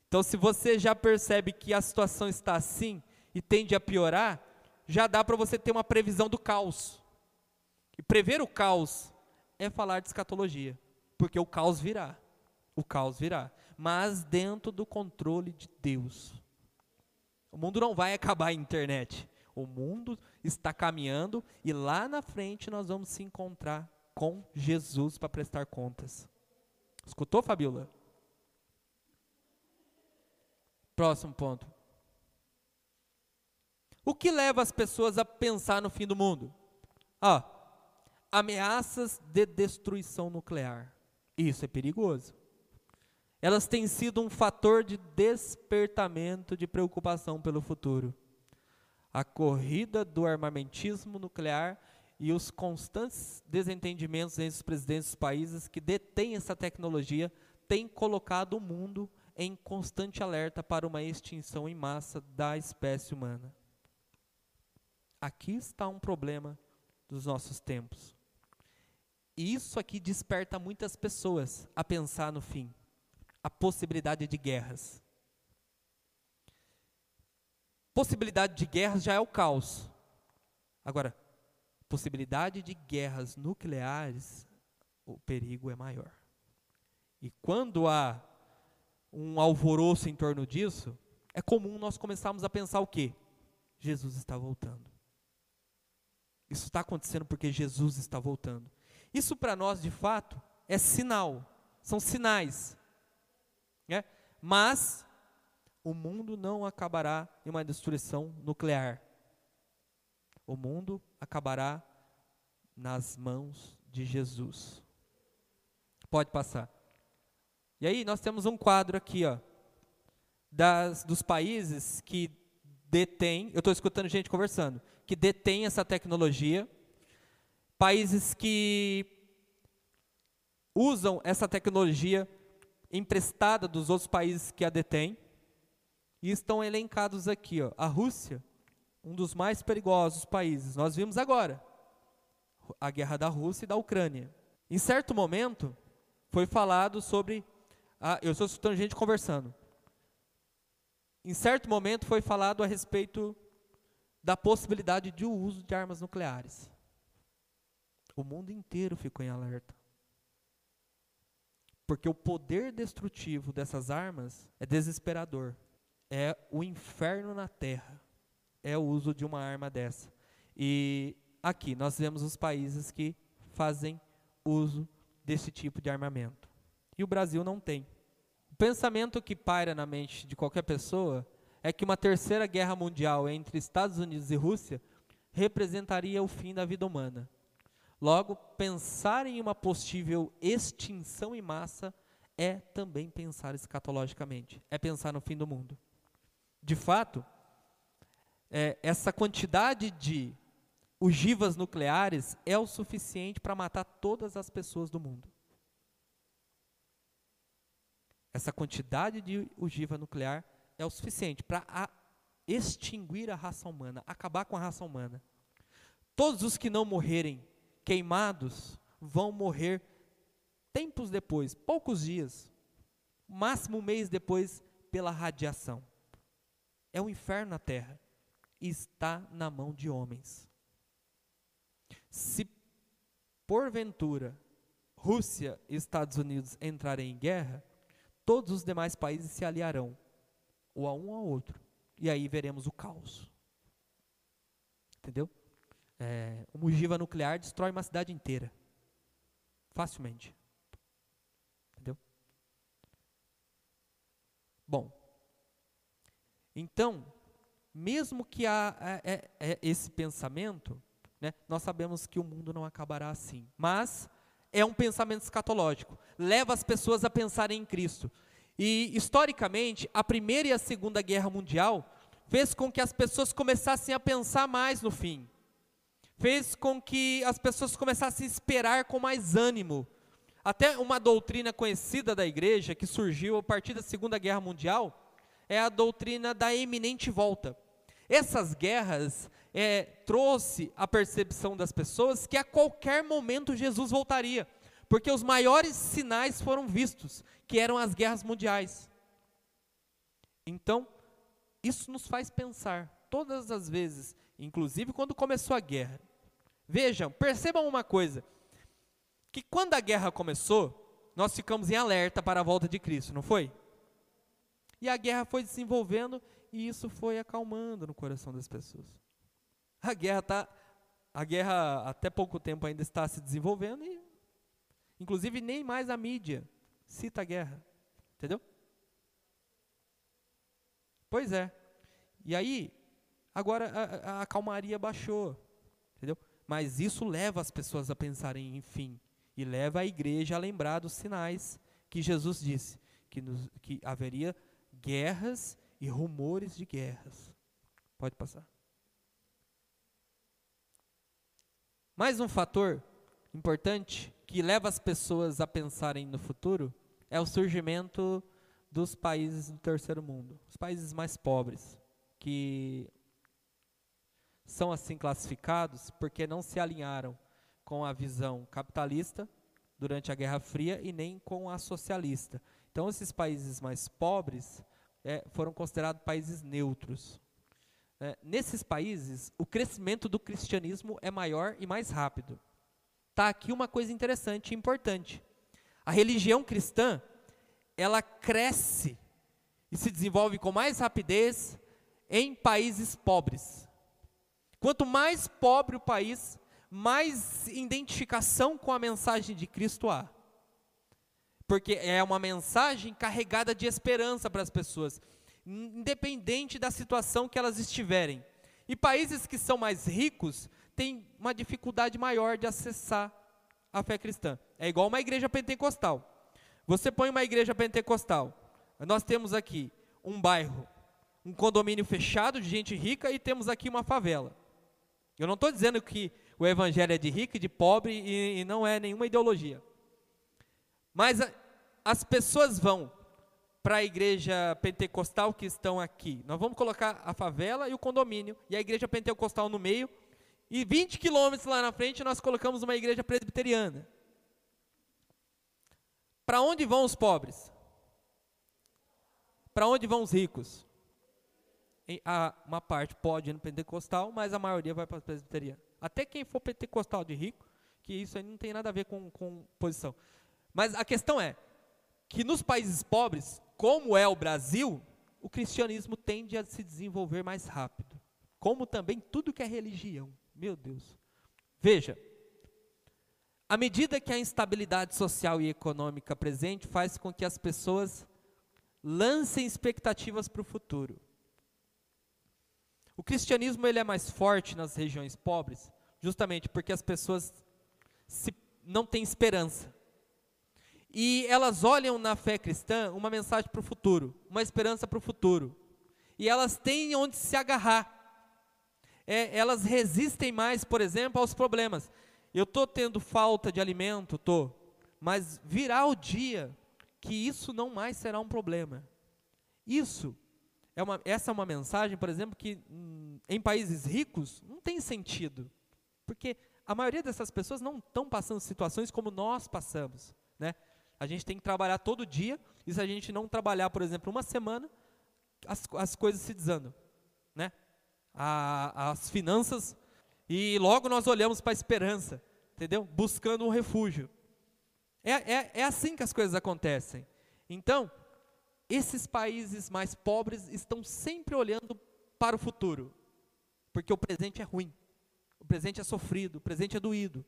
Então, se você já percebe que a situação está assim e tende a piorar, já dá para você ter uma previsão do caos. E prever o caos é falar de escatologia, porque o caos virá. O caos virá, mas dentro do controle de Deus. O mundo não vai acabar em internet. O mundo está caminhando e lá na frente nós vamos se encontrar com Jesus para prestar contas. Escutou, Fabíola? Próximo ponto. O que leva as pessoas a pensar no fim do mundo? Ameaças de destruição nuclear. Isso é perigoso. Elas têm sido um fator de despertamento de preocupação pelo futuro. A corrida do armamentismo nuclear e os constantes desentendimentos entre os presidentes dos países que detêm essa tecnologia têm colocado o mundo em constante alerta para uma extinção em massa da espécie humana. Aqui está um problema dos nossos tempos. E isso aqui desperta muitas pessoas a pensar no fim. A possibilidade de guerras. Possibilidade de guerras já é o caos. Agora, possibilidade de guerras nucleares, o perigo é maior. E quando há um alvoroço em torno disso, é comum nós começarmos a pensar o quê? Jesus está voltando. Isso está acontecendo porque Jesus está voltando. Isso para nós, de fato, é sinal. São sinais. Né? Mas o mundo não acabará em uma destruição nuclear. O mundo acabará nas mãos de Jesus. Pode passar. E aí nós temos um quadro aqui, ó, dos países que detêm, eu estou escutando gente conversando, que detêm essa tecnologia, países que usam essa tecnologia emprestada dos outros países que a detêm, e estão elencados aqui, ó, a Rússia, um dos mais perigosos países. Nós vimos agora a guerra da Rússia e da Ucrânia. Em certo momento, foi falado sobre... eu estou escutando gente conversando. Em certo momento foi falado a respeito da possibilidade de uso de armas nucleares. O mundo inteiro ficou em alerta. Porque o poder destrutivo dessas armas é desesperador. É o inferno na terra. É o uso de uma arma dessa. E aqui nós vemos os países que fazem uso desse tipo de armamento. E o Brasil não tem. O pensamento que paira na mente de qualquer pessoa é que uma terceira guerra mundial entre Estados Unidos e Rússia representaria o fim da vida humana. Logo, pensar em uma possível extinção em massa é também pensar escatologicamente, é pensar no fim do mundo. De fato, essa quantidade de ogivas nucleares é o suficiente para matar todas as pessoas do mundo. Essa quantidade de ogiva nuclear é o suficiente para extinguir a raça humana, acabar com a raça humana. Todos os que não morrerem queimados vão morrer tempos depois, poucos dias, máximo um mês depois, pela radiação. É um inferno na terra e está na mão de homens. Se porventura Rússia e Estados Unidos entrarem em guerra, todos os demais países se aliarão, ou a um ou ao outro, e aí veremos o caos. Entendeu? Uma ogiva nuclear destrói uma cidade inteira, facilmente. Entendeu? Bom, então, mesmo que há esse pensamento, né, nós sabemos que o mundo não acabará assim, mas é um pensamento escatológico, leva as pessoas a pensarem em Cristo. E, historicamente, a Primeira e a Segunda Guerra Mundial fez com que as pessoas começassem a pensar mais no fim, fez com que as pessoas começassem a esperar com mais ânimo. Até uma doutrina conhecida da igreja, que surgiu a partir da Segunda Guerra Mundial, é a doutrina da iminente volta. Essas guerras trouxe a percepção das pessoas que a qualquer momento Jesus voltaria, porque os maiores sinais foram vistos, que eram as guerras mundiais. Então, isso nos faz pensar, todas as vezes, inclusive quando começou a guerra. Vejam, percebam uma coisa, que quando a guerra começou, nós ficamos em alerta para a volta de Cristo, não foi? E a guerra foi desenvolvendo e isso foi acalmando no coração das pessoas. A guerra até pouco tempo ainda está se desenvolvendo e, inclusive, nem mais a mídia cita a guerra, entendeu? Pois é. E aí, agora a calmaria baixou, entendeu? Mas isso leva as pessoas a pensarem em fim e leva a igreja a lembrar dos sinais que Jesus disse, que haveria guerras e rumores de guerras. Pode passar. Mais um fator importante que leva as pessoas a pensarem no futuro é o surgimento dos países do terceiro mundo, os países mais pobres, que são assim classificados porque não se alinharam com a visão capitalista durante a Guerra Fria e nem com a socialista. Então, esses países mais pobres foram considerados países neutros. Nesses países, o crescimento do cristianismo é maior e mais rápido. Está aqui uma coisa interessante e importante. A religião cristã, ela cresce e se desenvolve com mais rapidez em países pobres. Quanto mais pobre o país, mais identificação com a mensagem de Cristo há. Porque é uma mensagem carregada de esperança para as pessoas, independente da situação que elas estiverem. E países que são mais ricos têm uma dificuldade maior de acessar a fé cristã. É igual uma igreja pentecostal. Você põe uma igreja pentecostal, nós temos aqui um bairro, um condomínio fechado de gente rica e temos aqui uma favela. Eu não estou dizendo que o evangelho é de rico e de pobre e não é nenhuma ideologia. Mas as pessoas vão para a igreja pentecostal que estão aqui. Nós vamos colocar a favela e o condomínio e a igreja pentecostal no meio. E 20 quilômetros lá na frente nós colocamos uma igreja presbiteriana. Para onde vão os pobres? Para onde vão os ricos? Uma parte pode ir no pentecostal, mas a maioria vai para a presbiteriana. Até quem for pentecostal de rico, que isso aí não tem nada a ver com posição. Mas a questão é que nos países pobres, como é o Brasil, o cristianismo tende a se desenvolver mais rápido. Como também tudo que é religião. Meu Deus. Veja, à medida que a instabilidade social e econômica presente faz com que as pessoas lancem expectativas para o futuro. O cristianismo ele é mais forte nas regiões pobres, justamente porque as pessoas não têm esperança. E elas olham na fé cristã uma mensagem para o futuro, uma esperança para o futuro. E elas têm onde se agarrar. Elas resistem mais, por exemplo, aos problemas. Eu estou tendo falta de alimento, mas virá o dia que isso não mais será um problema. Essa é uma mensagem, por exemplo, que em países ricos não tem sentido. Porque a maioria dessas pessoas não estão passando situações como nós passamos, né? A gente tem que trabalhar todo dia, e se a gente não trabalhar, por exemplo, uma semana, as coisas se desandam, né? As finanças, e logo nós olhamos para a esperança, entendeu? Buscando um refúgio. É assim que as coisas acontecem. Então, esses países mais pobres estão sempre olhando para o futuro, porque o presente é ruim, o presente é sofrido, o presente é doído.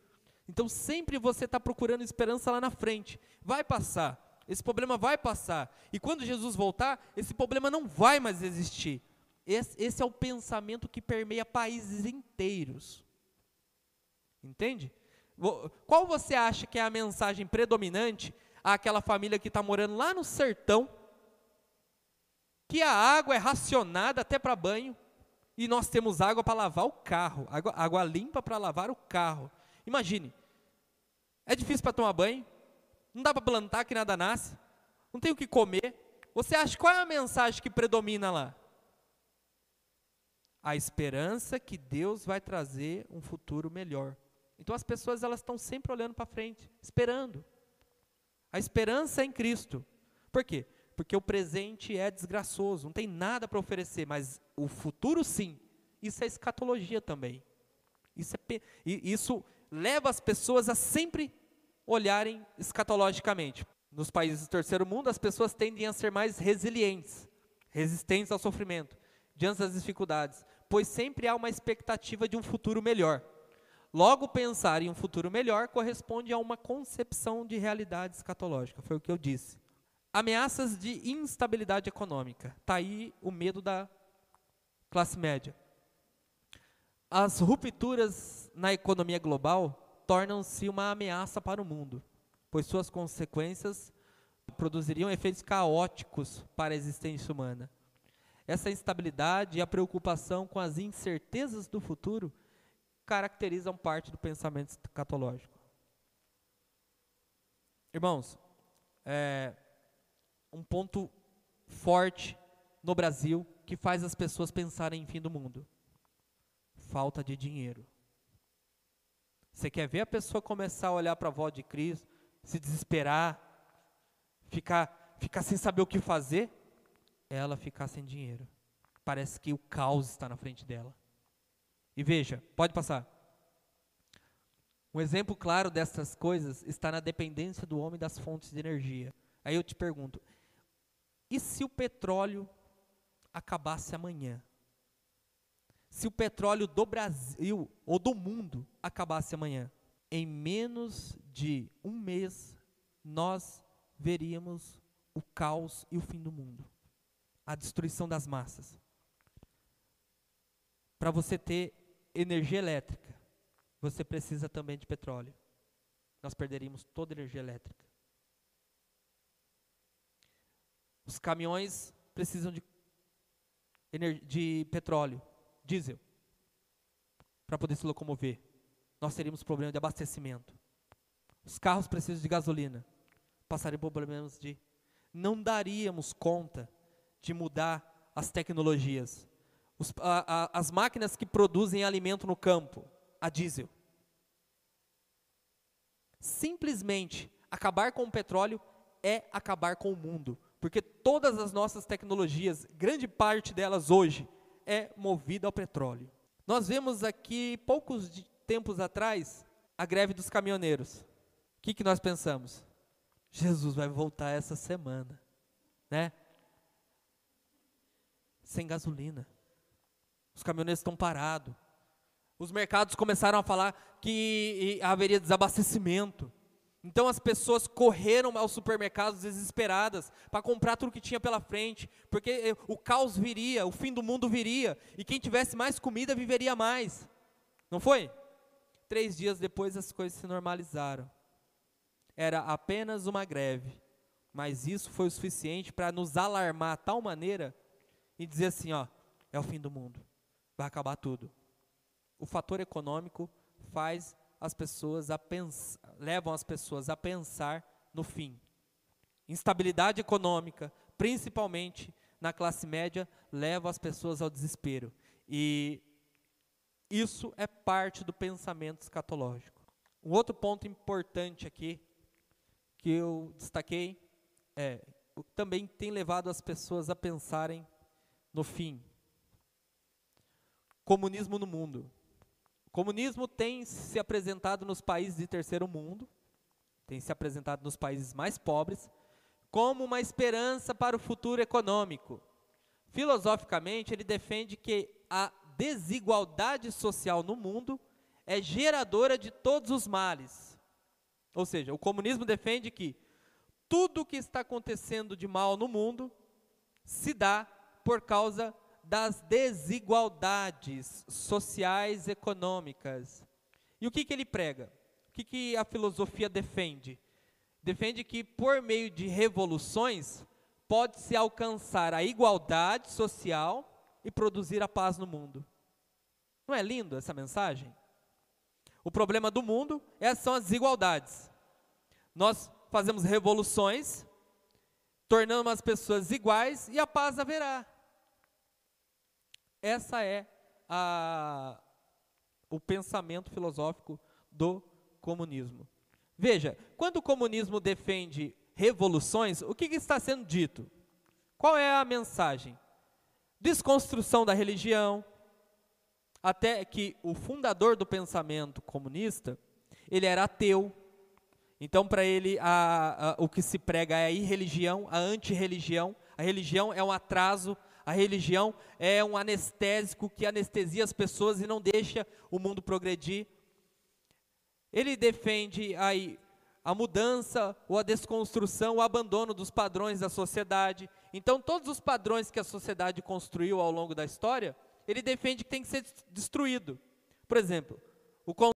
Então sempre você está procurando esperança lá na frente. Vai passar, esse problema vai passar. E quando Jesus voltar, esse problema não vai mais existir. Esse é o pensamento que permeia países inteiros. Entende? Qual você acha que é a mensagem predominante àquela família que está morando lá no sertão, que a água é racionada até para banho, e nós temos água para lavar o carro, água limpa para lavar o carro. Imagine, é difícil para tomar banho, não dá para plantar que nada nasce, não tem o que comer. Você acha qual é a mensagem que predomina lá? A esperança que Deus vai trazer um futuro melhor. Então as pessoas elas estão sempre olhando para frente, esperando. A esperança é em Cristo. Por quê? Porque o presente é desgraçoso, não tem nada para oferecer, mas o futuro sim. Isso é escatologia também. Isso leva as pessoas a sempre olharem escatologicamente. Nos países do terceiro mundo, as pessoas tendem a ser mais resilientes, resistentes ao sofrimento, diante das dificuldades, pois sempre há uma expectativa de um futuro melhor. Logo, pensar em um futuro melhor corresponde a uma concepção de realidade escatológica, foi o que eu disse. Ameaças de instabilidade econômica. Está aí o medo da classe média. As rupturas na economia global tornam-se uma ameaça para o mundo, pois suas consequências produziriam efeitos caóticos para a existência humana. Essa instabilidade e a preocupação com as incertezas do futuro caracterizam parte do pensamento escatológico. Irmãos, um ponto forte no Brasil que faz as pessoas pensarem em fim do mundo: falta de dinheiro. Você quer ver a pessoa começar a olhar para a voz de Cristo, se desesperar, ficar sem saber o que fazer? Ela ficar sem dinheiro. Parece que o caos está na frente dela. E veja, pode passar. Um exemplo claro dessas coisas está na dependência do homem das fontes de energia. Aí eu te pergunto, e se o petróleo acabasse amanhã? Se o petróleo do Brasil ou do mundo acabasse amanhã? Em menos de um mês, nós veríamos o caos e o fim do mundo. A destruição das massas. Para você ter energia elétrica, você precisa também de petróleo. Nós perderíamos toda a energia elétrica. Os caminhões precisam de petróleo, diesel, para poder se locomover. Nós teríamos problema de abastecimento. Os carros precisam de gasolina. Passariam por problemas de... Não daríamos conta de mudar as tecnologias. As máquinas que produzem alimento no campo, a diesel. Simplesmente acabar com o petróleo é acabar com o mundo, porque todas as nossas tecnologias, grande parte delas hoje, é movida ao petróleo. Nós vemos aqui, poucos tempos atrás, a greve dos caminhoneiros. O que nós pensamos? Jesus vai voltar essa semana, né? Sem gasolina. Os caminhoneiros estão parados. Os mercados começaram a falar que haveria desabastecimento. Então as pessoas correram aos supermercados desesperadas para comprar tudo que tinha pela frente, porque o caos viria, o fim do mundo viria, e quem tivesse mais comida viveria mais. Não foi? 3 dias depois as coisas se normalizaram. Era apenas uma greve, mas isso foi o suficiente para nos alarmar de tal maneira e dizer assim, ó, é o fim do mundo, vai acabar tudo. O fator econômico faz as pessoas levam as pessoas a pensar no fim. Instabilidade econômica, principalmente na classe média, leva as pessoas ao desespero. E Isso é parte do pensamento escatológico. Um outro ponto importante aqui, que eu destaquei, o que também tem levado as pessoas a pensarem no fim. Comunismo no mundo. O comunismo tem se apresentado nos países de terceiro mundo, tem se apresentado nos países mais pobres, como uma esperança para o futuro econômico. Filosoficamente, ele defende que a desigualdade social no mundo é geradora de todos os males. Ou seja, o comunismo defende que tudo o que está acontecendo de mal no mundo se dá por causa das desigualdades sociais e econômicas. E o que ele prega? O que a filosofia defende? Defende que por meio de revoluções pode-se alcançar a igualdade social e produzir a paz no mundo. Não é lindo essa mensagem? O problema do mundo são as desigualdades. Nós fazemos revoluções, tornamos as pessoas iguais e a paz haverá. Essa é o pensamento filosófico do comunismo. Veja, quando o comunismo defende revoluções, o que está sendo dito? Qual é a mensagem? Desconstrução da religião, até que o fundador do pensamento comunista, ele era ateu. Então, para ele, o que se prega é a irreligião, a antirreligião. A religião é um atraso, a religião é um anestésico que anestesia as pessoas e não deixa o mundo progredir. Ele defende aí a mudança ou a desconstrução, o abandono dos padrões da sociedade. Então, todos os padrões que a sociedade construiu ao longo da história, ele defende que tem que ser destruído. Por exemplo, o